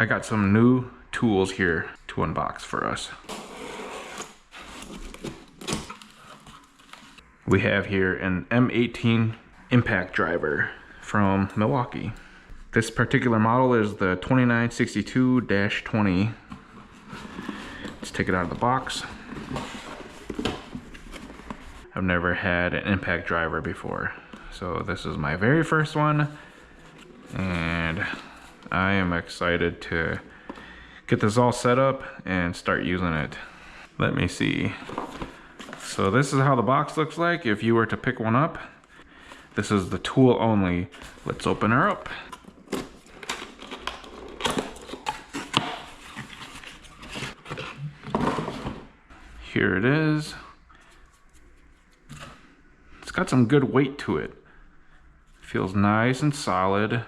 I got some new tools here to unbox for us. We have here an M18 impact driver from Milwaukee. This particular model is the 2962-20. Let's take it out of the box. I've never had an impact driver before, so this is my very first one, and I am excited to get this all set up and start using it. Let me see. So this is how the box looks like if you were to pick one up. This is the tool only. Let's open her up. Here it is. It's got some good weight to it. Feels nice and solid.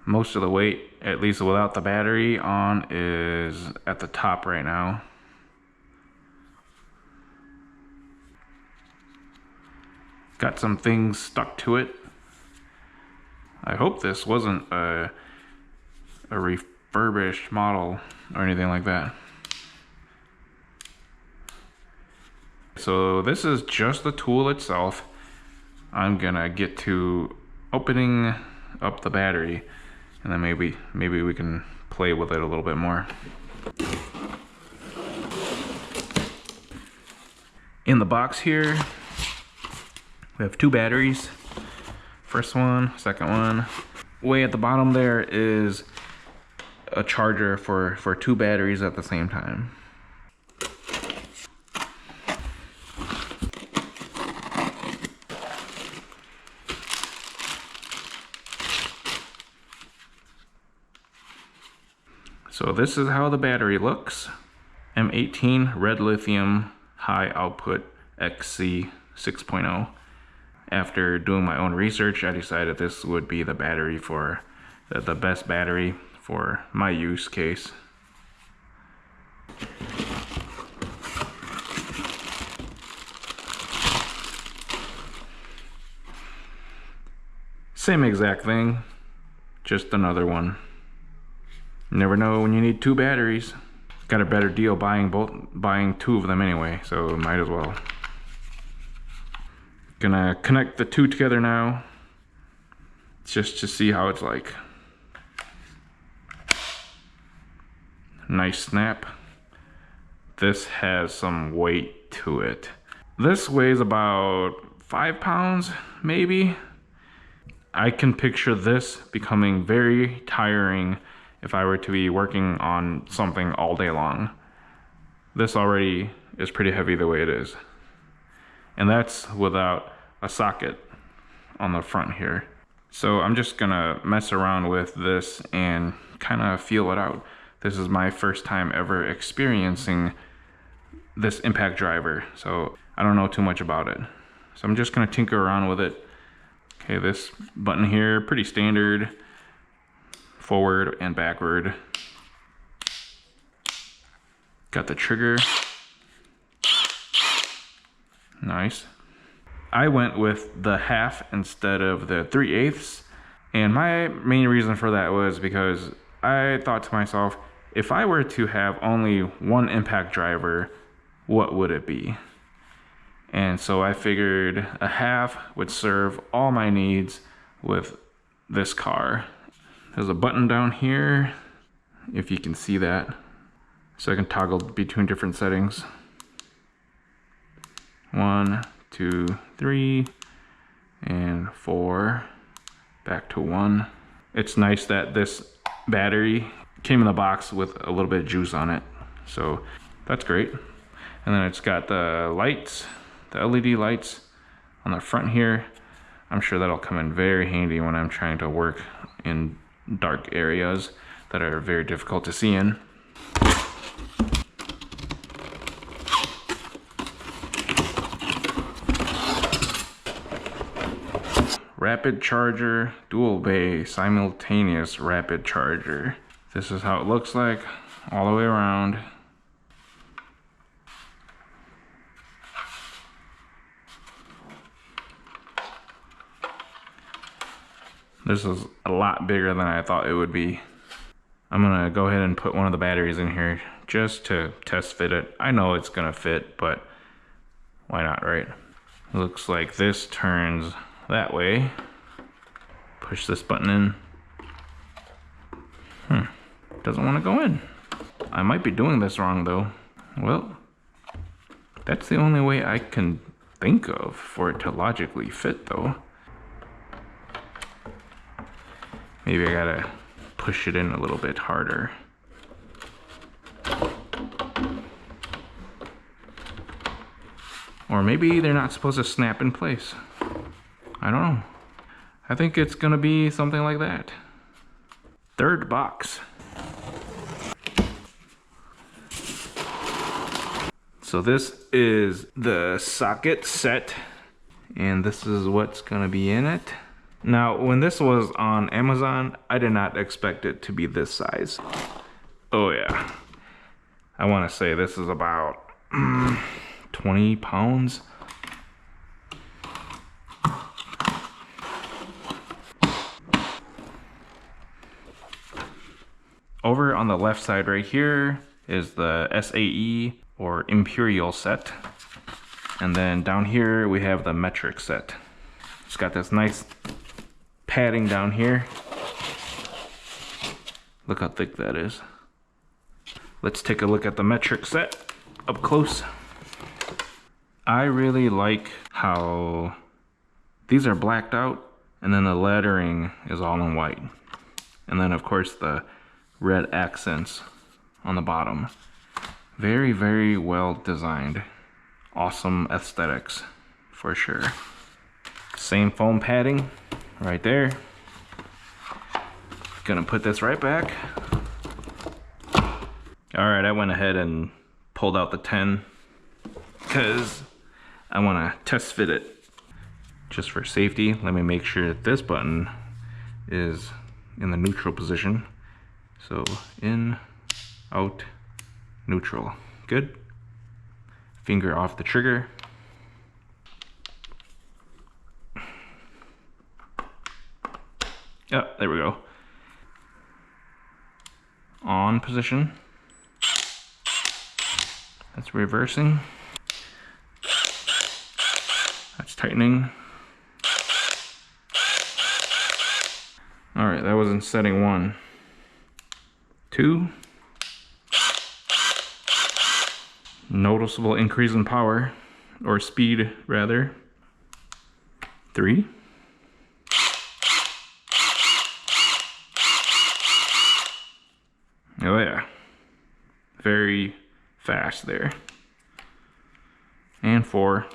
Most of the weight, at least without the battery on, is at the top right now. Got some things stuck to it. I hope this wasn't a refurbished model or anything like that. So this is just the tool itself. I'm gonna get to opening up the battery, and then maybe we can play with it a little bit more. In the box here, we have two batteries. First one, second one. Way at the bottom there is a charger for two batteries at the same time. So this is how the battery looks. M18 red lithium high output XC 6.0. After doing my own research, I decided this would be the battery for the best battery for my use case. Same exact thing, just another one. You never know when you need two batteries. Got a better deal buying two of them anyway, so might as well. Gonna connect the two together now, just to see how it's like. Nice snap. This has some weight to it. This weighs about 5 pounds, maybe. I can picture this becoming very tiring if I were to be working on something all day long. This already is pretty heavy the way it is. And that's without a socket on the front here. So I'm just gonna mess around with this and kind of feel it out. This is my first time ever experiencing this impact driver, so I don't know too much about it. So I'm just gonna tinker around with it. Okay, this button here, pretty standard. Forward and backward. Got the trigger. Nice. I went with the half instead of the 3/8, and my main reason for that was because I thought to myself, if I were to have only one impact driver, what would it be? And so I figured a half would serve all my needs with this car. There's a button down here, if you can see that, so I can toggle between different settings. 1, 2, 3, and 4, back to 1. It's nice that this battery came in the box with a little bit of juice on it, so that's great. And then it's got the lights, the LED lights on the front here. I'm sure that'll come in very handy when I'm trying to work in dark areas that are very difficult to see in. Rapid charger, dual bay, simultaneous rapid charger. This is how it looks like all the way around. This is a lot bigger than I thought it would be. I'm gonna go ahead and put one of the batteries in here just to test fit it. I know it's gonna fit, but why not, right? Looks like this turns that way. Push this button in. Doesn't want to go in. I might be doing this wrong though. Well, that's the only way I can think of for it to logically fit though. Maybe I gotta push it in a little bit harder. Or maybe they're not supposed to snap in place. I don't know. I think it's gonna be something like that. Third box. So this is the socket set, and this is what's gonna be in it. Now, when this was on Amazon, I did not expect it to be this size. Oh yeah. I wanna say this is about 20 pounds. Over on the left side right here is the SAE or Imperial set. And then down here we have the metric set. It's got this nice padding down here. Look how thick that is. Let's take a look at the metric set up close. I really like how these are blacked out and then the lettering is all in white. And then of course the red accents on the bottom. Very, very well designed. Awesome aesthetics for sure. Same foam padding right there. Gonna put this right back. All right, I went ahead and pulled out the 10 because I wanna test fit it. Just for safety, let me make sure that this button is in the neutral position. So in, out, neutral. Good. Finger off the trigger. Oh, there we go. On position. That's reversing. That's tightening. All right, that was in setting 1. 2. Noticeable increase in power, or speed rather. 3. Oh yeah, very fast there. And 4.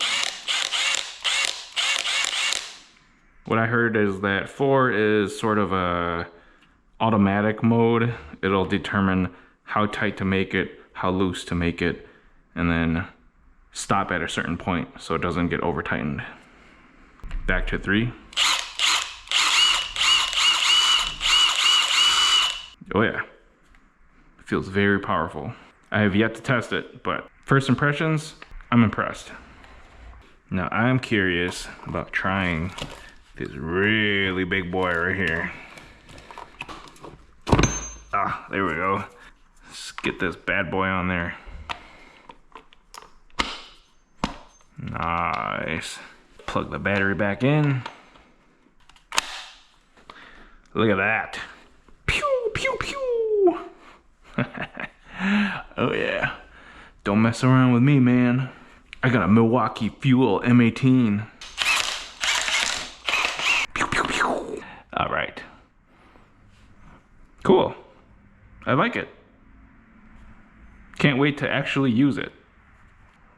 What I heard is that 4 is sort of a automatic mode. It'll determine how tight to make it, how loose to make it, and then stop at a certain point so it doesn't get over tightened. Back to 3. Oh yeah, it feels very powerful. I have yet to test it, but first impressions, I'm impressed. Now I'm curious about trying this really big boy right here. Ah, there we go. Let's get this bad boy on there. Nice. Plug the battery back in. Look at that. Pew, pew, pew. Oh yeah. Don't mess around with me, man. I got a Milwaukee Fuel M18. Pew, pew, pew. All right. Cool. I like it. Can't wait to actually use it.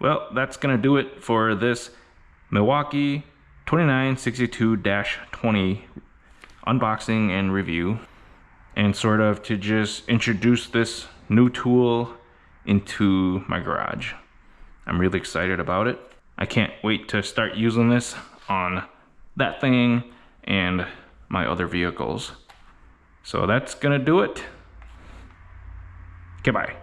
Well, that's gonna do it for this Milwaukee 2962-20 unboxing and review, and sort of to just introduce this new tool into my garage. I'm really excited about it. I can't wait to start using this on that thing and my other vehicles. So that's gonna do it. Okay, bye.